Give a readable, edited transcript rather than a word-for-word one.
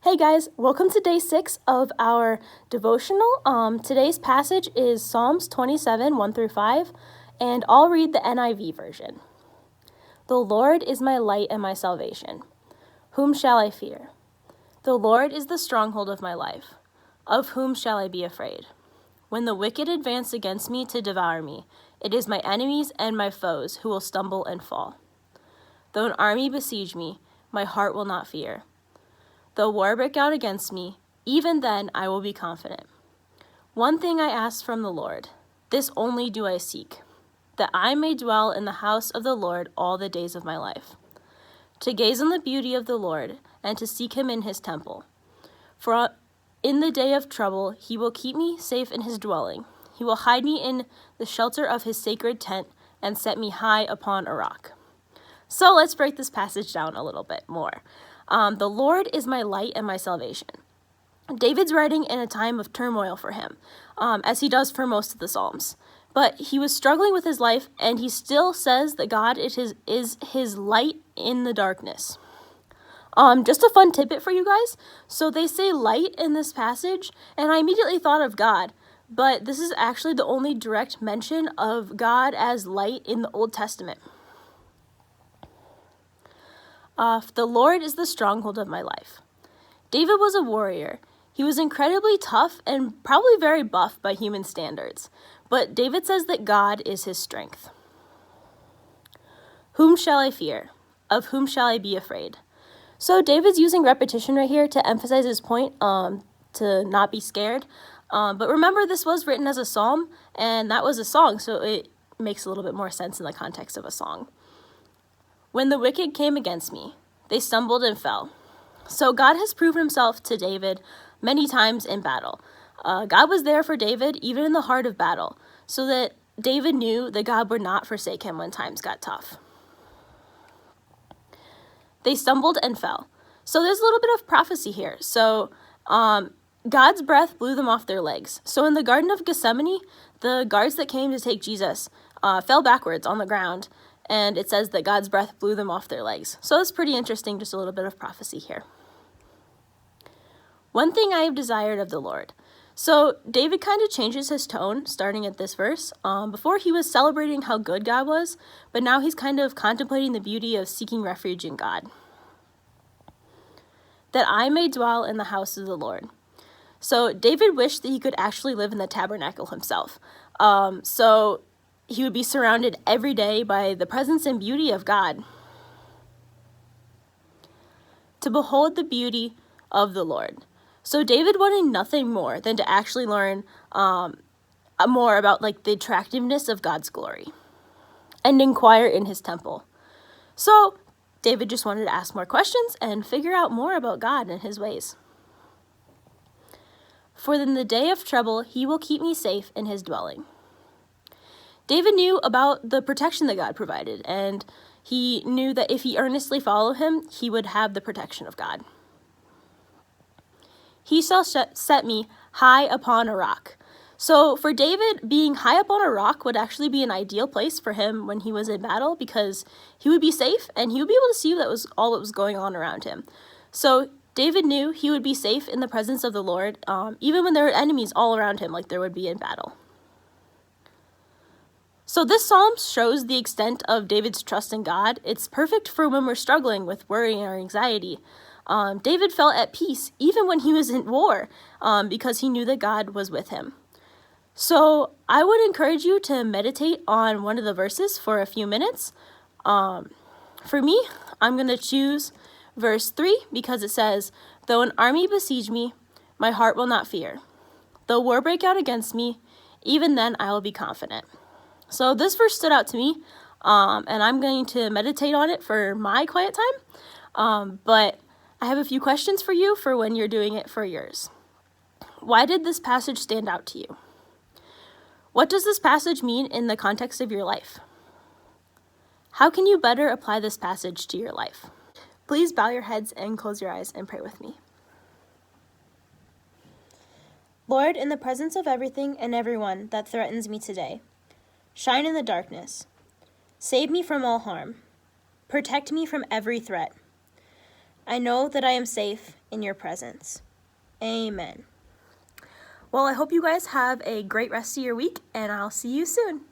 Hey guys, welcome to day 6 of our devotional. Today's passage is Psalms 27, 1 through 5, and I'll read the NIV version. The Lord is my light and my salvation. Whom shall I fear? The Lord is the stronghold of my life. Of whom shall I be afraid? When the wicked advance against me to devour me, it is my enemies and my foes who will stumble and fall. Though an army besiege me, my heart will not fear. Though war break out against me, even then I will be confident. One thing I ask from the Lord, this only do I seek, that I may dwell in the house of the Lord all the days of my life, to gaze on the beauty of the Lord and to seek him in his temple. For in the day of trouble he will keep me safe in his dwelling. He will hide me in the shelter of his sacred tent and set me high upon a rock. So let's break this passage down a little bit more. The Lord is my light and my salvation. David's writing in a time of turmoil for him, as he does for most of the Psalms. But he was struggling with his life, and he still says that God is his light in the darkness. Just a fun tidbit for you guys. So they say light in this passage, and I immediately thought of God. But this is actually the only direct mention of God as light in the Old Testament. The Lord is the stronghold of my life. David was a warrior. He was incredibly tough and probably very buff by human standards. But David says that God is his strength. Whom shall I fear? Of whom shall I be afraid? So David's using repetition right here to emphasize his point, to not be scared. But remember, this was written as a psalm, and that was a song, so it makes a little bit more sense in the context of a song. When the wicked came against me, they stumbled and fell. So God has proven himself to David many times in battle. God was there for David even in the heart of battle, so that David knew that God would not forsake him when times got tough. They stumbled and fell. So there's a little bit of prophecy here. So God's breath blew them off their legs. So in the Garden of Gethsemane, the guards that came to take Jesus fell backwards on the ground. And it says that God's breath blew them off their legs. So it's pretty interesting, just a little bit of prophecy here. One thing I have desired of the Lord. So David kind of changes his tone starting at this verse. Before he was celebrating how good God was, but now he's kind of contemplating the beauty of seeking refuge in God. That I may dwell in the house of the Lord. So David wished that he could actually live in the tabernacle himself. So he would be surrounded every day by the presence and beauty of God. To behold the beauty of the Lord. So David wanted nothing more than to actually learn more about the attractiveness of God's glory and inquire in his temple. So David just wanted to ask more questions and figure out more about God and his ways. For in the day of trouble, he will keep me safe in his dwelling. David knew about the protection that God provided, and he knew that if he earnestly followed him, he would have the protection of God. He shall set me high upon a rock. So for David, being high up on a rock would actually be an ideal place for him when he was in battle, because he would be safe and he would be able to see that was all that was going on around him. So David knew he would be safe in the presence of the Lord, even when there were enemies all around him like there would be in battle. So this psalm shows the extent of David's trust in God. It's perfect for when we're struggling with worry or anxiety. David felt at peace even when he was in war, because he knew that God was with him. So I would encourage you to meditate on one of the verses for a few minutes. For me, I'm going to choose verse 3 because it says, though an army besiege me, my heart will not fear. Though war break out against me, even then I will be confident. So this verse stood out to me, and I'm going to meditate on it for my quiet time, but I have a few questions for you for when you're doing it for yours. Why did this passage stand out to you? What does this passage mean in the context of your life? How can you better apply this passage to your life? Please bow your heads and close your eyes and pray with me. Lord, in the presence of everything and everyone that threatens me today, shine in the darkness. Save me from all harm. Protect me from every threat. I know that I am safe in your presence. Amen. Well, I hope you guys have a great rest of your week, and I'll see you soon.